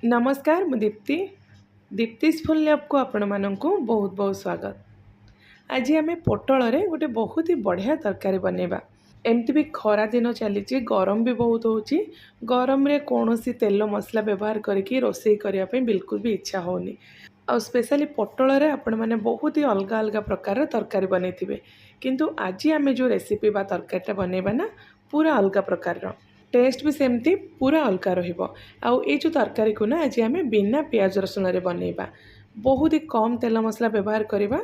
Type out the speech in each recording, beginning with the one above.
नमस्कार मु Deepti दीप्तिस full lab को आपण माननकु बहुत बहुत स्वागत। आज आम पोटल रे गोटे बहुत ही बढ़िया तरकारी बनेबा। एमती भी खरा दिन चली गरम भी बहुत होची। गरम रे कौनसी तेल मसला व्यवहार करके रोषे करने पे बिल्कुल भी इच्छा होनी। आ स्पेशली पोटल रे आपण माने बहुत ही अलग अलग प्रकार तरकारी बनैथिबे, किंतु आज आम जो रेसिपी बा तरकारीटा बनेबा ना पूरा अलग प्रकार टेस्ट भी सेमती पूरा अलग रहिबो। आउ ए जो तरकारी को ना आज आम बिना प्याज रसुण रे बनैबा, बहुत ही कम तेल मसला व्यवहार करबा।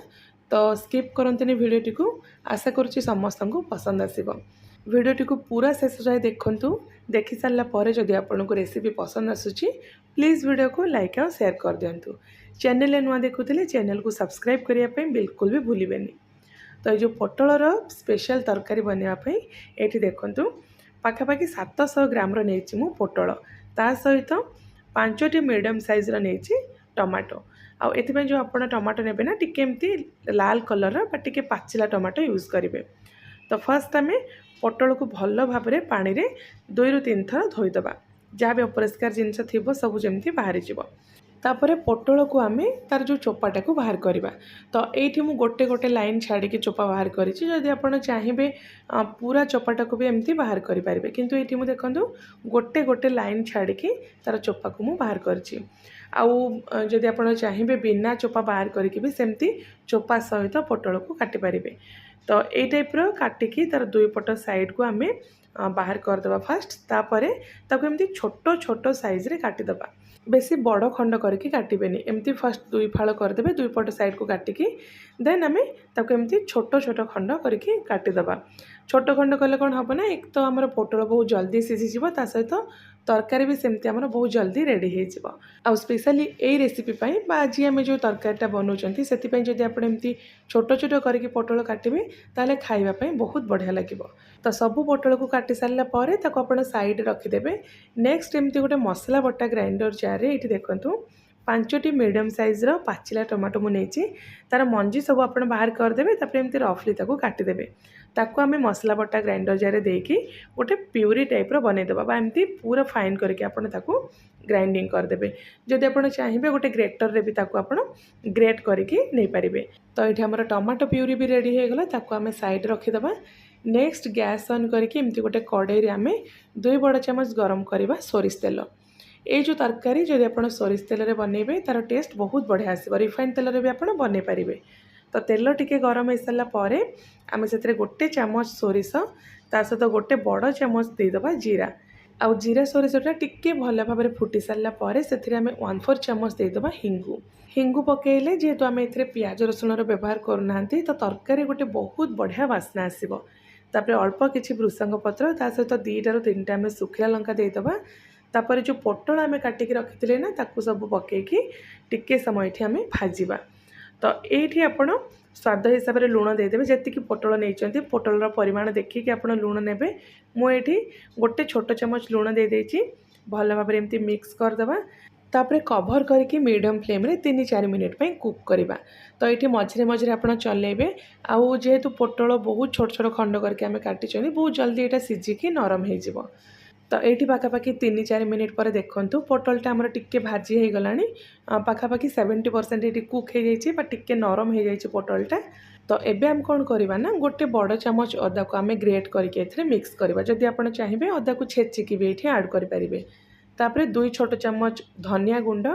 तो स्किप करंतनी वीडियोटी को, आशा करुच्ची समस्त को पसंद आसीबो। वीडियोटी को पूरा शेष जाए देखंतु। देखि सारला परे जदि आपनको रेसिपी पसंद आसुची प्लीज वीडियो को लाइक और शेयर कर दियंतु। चैनल नुआ देखुथिले चैनल को सब्सक्राइब करिया पे बिल्कुल भी भूलिबेनी। तो ये जो पोटलर स्पेशल तरकारी बनवाई ये देखु पाखापाखि 700 ग्राम नहीं मु पोटल, ता सहित 5टी मीडियम साइज नहीं टमाटो। आउ एथिपाई जो आप टमाटो नेबे ना टिके एमती लाल कलर बा टिके पाचिला टमाटो यूज करेंगे। तो फर्स्ट आम पोटल को भल भाव में पानी रे 2 ରୁ 3 थर धोईदबा, जहाँ भी अपरिष्कार जिनस थी सब जमी बाहरी जीव। तापर पोटल को आम तार जो चोपाटा को बाहर करवा। तो ये मुझे गोटे गोटे लाइन छाड़ी चोपा बाहर करी। आप चाहिए पूरा चोपाटा को भी एमती बाहर करें, किंतु ये मुझे देखो गोटे गोटे लाइन छाड़ी तार चोपा को मुझे बाहर करी। जदि आप चाहिए बिना चोपा बाहर करके भी सेमती चोपा सहित पोटल को काटी पारे। तो ये टाइप्र काटिकी तार दुई पट साइड को आम बाहर करदे फास्ट। तापर ताको एमती छोट छोट साइज रे काटिदबा, बेसी बड़ खंड करके काटबेनी। एमती फास्ट दुई फाड़ करदे दुई पट साइड को काटिकी देन आम ताको एमती छोट छोट खंड करके काटिदबा। छोट खंड कले कौन हम ना, एक तो आम पोटल बहुत जल्दी सीझीज, ता सहित तरकारी भी सेमती आमर बहुत जल्दी रेडी हो। आउ स्पेशली यही रेसिपी आज आम जो तरकारीटा बनाऊँ से जब आप एमती छोट छोट करके पोटल काटिबे ताले खाइबापी बहुत बढ़िया लगे। तो सबू पोटल को काटी सारा पर आप साइड रखिदेवे। नेक्स्ट एमती गोटे मसला बटा ग्राइंडर जार रे ये देखूँ 5टी मीडियम साइज्र पाचिला टमाटो मुझे तार मंजी सब आप बाहर करदे। तापर एमती रफली ताको काटिदेवे। ताको आम मसला बटा ग्राइंडर जार देकी गोटे प्यूरी टाइप्र बनईदेवा, एमती पूरा फाइन करके आपन ताको ग्राइंडिंग करदे। जदि आप चाहिए गोटे ग्रेटर रे भी ताको आप ग्रेट करके नहीं पारे। तो ये आम टमाटो प्यूरी भी रेडी हो गला, ताको आम साइड रखिदेवा। नेक्स्ट गैस ऑन करके एमती गोटे कड़ाई आम 2 बड़ चामच गरम करवा सोरिष तेल। ये जो तरकारी जदि आप सोरिष तेल रे बनइबे तार टेस्ट बहुत बढ़िया आसो। रिफाइन तेल रे भी आप बनई पारे। तो तेल टिके गरम हो सारा पर आम से गोटे चामच सोरिष, ता सहित गोटे बड़ चामच देदेबा जीरा। आउ जीरा सोरिषटा टिके भल भाव में फुटी सारा पर से 1/4 चामच देदेबा हिंगु। हिंगु पकेले जेहेतु आम ए प्याज रसुण व्यवहार करूना, तो तरकारी गोटे बहुत बढ़िया बास्ना आसो। तापर अल्प किसी भृषंग पत्र, ता सहित 2 ରୁ 3टा आम सुखिला लंका देदेबा। तापर जो पोटल आम काटिकी रखी ना ताकू सब पकईकी टिके समय ये आम भाजवा। तो ये आपण स्वाद हिसाब से लुण देदेवे। जी पोटल नहीं पोटल परिमाण देखिए आप लुण ने। मुझे गोटे छोट चामच लुण दे देछि, भल भाव में एमती मिक्स करदे। तापर कभर करके मीडियम फ्लेम रे 3-4 मिनिट कुक करवा। तो ये मझे मझे आप चलेबे। आउ जेहेतु पोटल बहुत छोट छोट खंड करके आम काटी बहुत जल्दी यहाँ सीझिकी नरम हो। तो ये पाखापाखि 3-4 मिनिट पर देखु पोटलटा आमर टिके भाजी हो गला। पाखापाखि 70% ये कुक हो जाए, टिके नरम हो जाए पोटलटा। तो एबे आम कौन करवा ना, गोटे बड़ चामच अदा को आम ग्रेट करके मिक्स करवा। जदि आप चाहिए अदा को छेचिकी भी ये ऐड करें। तापर 2 छोट चामच धनिया गुंड,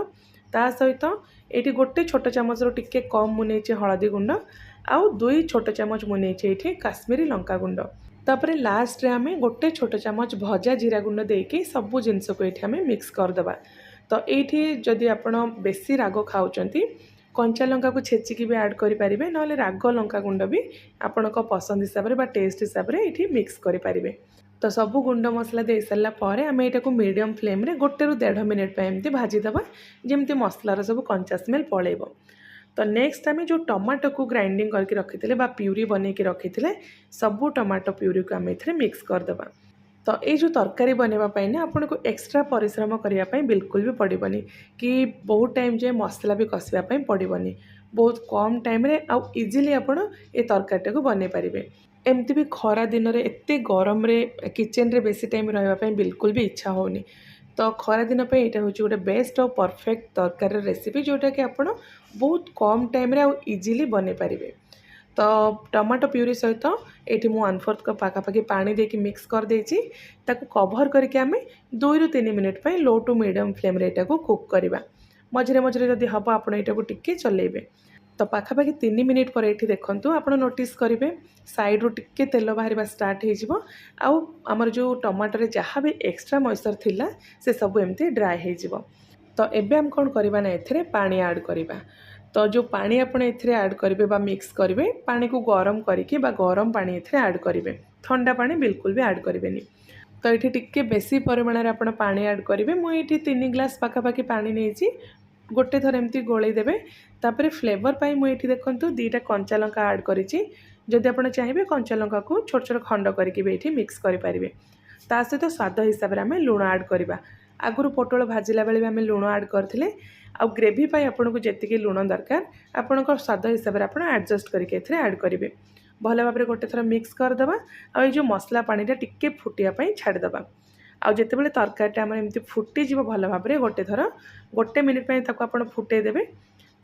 ता सहित ये गोटे छोट चामच टिके कम मुझे हलदी गुंड, आउ 2 छोट चामच मुझे ये काश्मीरी लंका गुंड। तापर लास्ट रे आम गोटे छोट चामच भजा जीरा गुंड देके सबू जिनस को ये आम मिक्स करदे। तो ये जदि आप बेसी राग खाऊँच कंचा लंका को छेचिकी भी ऐड करें, ना राग लंका गुंड भी आपण पसंद हिसाब से टेस्ट हिसाब से ये मिक्स करें। तो सबू गुंड मसला दे सारा पर आम यहाँ को मीडियम फ्लेम रे 1 ରୁ 1.5 मिनिट एमती भाजीदबा, जमी मसलार सब कंचा स्मेल पलैब। तो नेक्स्ट आम जो टमाटो को ग्राइंडिंग करके रखी प्यूरी बन के रखी सबू टमाटो प्यूरी को आम ये मिक्स करदे। तो ये जो तरकारी बनवाई ना आपन को एक्स्ट्रा परिश्रम करने बिल्कुल भी पड़ोनी, कि बहुत टाइम जाए मसला भी कषापी पड़ोनी। बहुत कम टाइम रे आउ इजिली आप ये तरकारीटा को बनई पारे। एमती भी खरा दिन में एत गरम रे किचन रे बेसी टाइम रही बिल्कुल भी इच्छा होनी। तो खरा दिन पे यहाँ हूँ गोटे बेस्ट और परफेक्ट तरकारी रेसिपी जोटा कि आप बहुत कम टाइम रे इजीली बन पारे। तो टमाटो प्यूरी सहित ये मुझे 1/4 कप पाखापाखि पानी देके मिक्स कर देती कभर करके आम 2 ରୁ 3 minute low to medium flame रे को कुक करवा। मझे मझे जदि हम आप टिके चलेबे। तो पाखापाखि 3 मिनिट पर ये देखूँ आप नोटिस करेंगे साइड रू टिके तेल बाहर स्टार्ट हो आमर जो टमाटर जहाँ भी एक्सट्रा मॉइस्चर थिला से सब एमती ड्राए हो। तो एबे हम कौन करवा ना एथिरे पानी ऐड करवा। तो जो पानी आपण एथिरे ऐड करेंगे बा मिक्स करेंगे पानी को गरम करके बा गरम पानी एथिरे ऐड करेंगे, ठंडा पानी बिल्कुल भी ऐड करेंगे। तो ये टिके बेसी परिमाण में आप पानी ऐड करेंगे। मुझे 3 ग्लास पाखापाखि पानी नहीं गोटे थर एमती गोले देवे। तापर फ्लेवर पाई मुझे देखूँ 2टा कंचा लंका ऐड करी। जदि आप चाहिए कंचा लंका को छोट छोट खंड करके भी ये मिक्स करेंगे। ता सहित स्वाद हिसाब से आम लुण ऐड करवा। आगुरी पोटल भाजिला बेले भी आम लुण ऐड करते आ ग्रेवी पाई आपको जी लुण दरकार आपण स्वाद हिसाब से आप एडजस्ट करके ऐड करेंगे। भल भाव में गोटे थर मिक्स करदे आ जो मसला पानीटा टिके फुटियापाई छाड़दे। आउ जितेबाला तरकारीटा आम एमती फुटीज भल भाव में गोटे थर गोटे मिनिट आप फुटेदेवे।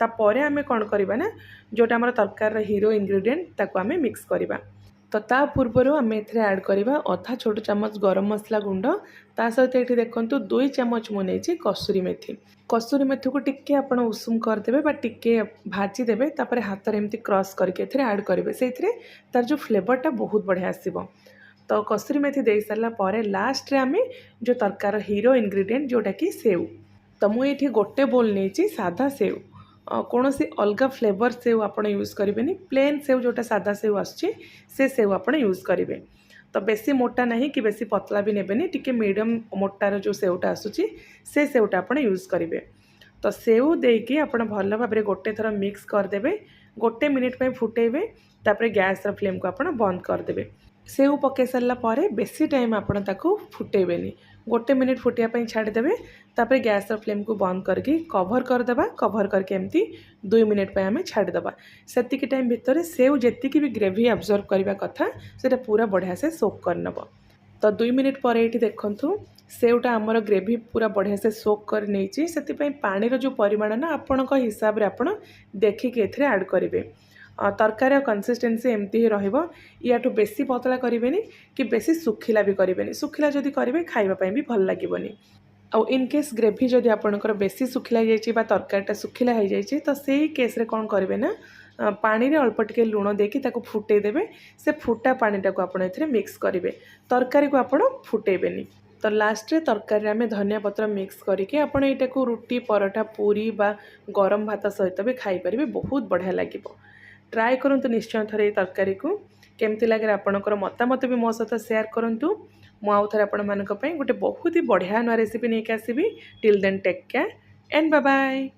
तापर आम कौन करवा ना जोटा आम तरकार हीरो इंग्रेडिएंट ताको आम मिक्स करवा। तो ता पूर्वर आम एथे ऐड करवा अधा छोट चामच गरम मसला गुंड ता सहित ये देखूँ 2 चामच मुझे कसूरी मेथी। कसूरी मेथी को टिके आप उषुम करदे बा टिके भाजीदेवे। तापर हाथ में एमती क्रश करके ऐड करेंगे से तार जो फ्लेवरटा बहुत बढ़िया आसब। तो कसूरी मेथी दे सारा पर लास्ट रे आम जो तरकार हीरो इंग्रेडिएंट जोटा कि सेव। तो मुझे गोटे बोल नहीं सादा सेव कौन सी अलग फ्लेवर सेव आप यूज करेंगे। प्लेन सेव जोटा सादा सेव से सेव आप यूज करेंगे। तो बेसी मोटा नहीं कि बेसी पतला भी नेबेनी टिके मीडियम मोटार जो सेवटा आसूची से सेवटा आप यूज करेंगे। तो सेव देकी आप भल भाव में गोटे थर मिक्स करदे गोटे मिनिट में फुटेबे। तापर गैस फ्लेम को आप बंद करदे। सेव पकई सारापर बेसी टाइम आपन ताको फुटेबेनी गोटे मिनिट फुटियापाई छाड़देवे। तापर गैस फ्लेम को बंद करके कभर करदे कभर करके एमती 2 मिनिट पे आम छाड़दे। सेतिकी टाइम भितर सेव जेतिकी भी ग्रेवी अब्जर्व करने कथा से पूरा बढ़िया से सोक करनब। तो 2 मिनिट पर ये देखूँ सेवटा आमर ग्रेवी पूरा बढ़िया से सोक कर नहीं से पानी जो परिमाण ना आपण हिसाब से आप देखिए एथे ऐड करेंगे। तरकारी कंसिस्टेंसी एमती ही रहिबो। याठू बेसी पतला करेंगे कि बेसी सुखिला भी करेंगे। सुखिला जदि करेंगे खाइबापी भी भल लगे। आउ इनकेस ग्रेवी जदि आपणकर बेसी सुखिला जाइए तरकारीटा सुखिला हो जाए तो से केस रे कौन करेंगे ना पानी रे अल्प टिके लुण देकी ताको फुटेदेवे। से फुटा पानीटा को आप मिक्स करेंगे तरकारी को आप फुटेबेनी। तो लास्ट रे तरकारी आम धनिया पत्र मिक्स करके आप रुटी पराठा पूरी बा गरम भात सहित भी खाईपारे बहुत बढ़िया लगे। ट्राए करूँ निश्चय थे ये तरकारी को केमती लगे आपणकर मतामत भी मो सहित शेयर करूँ। मुझे आपण मानक गोटे बहुत ही बढ़िया नुआ रेसिपी नहीं आसबि। Till then take care and bye bye.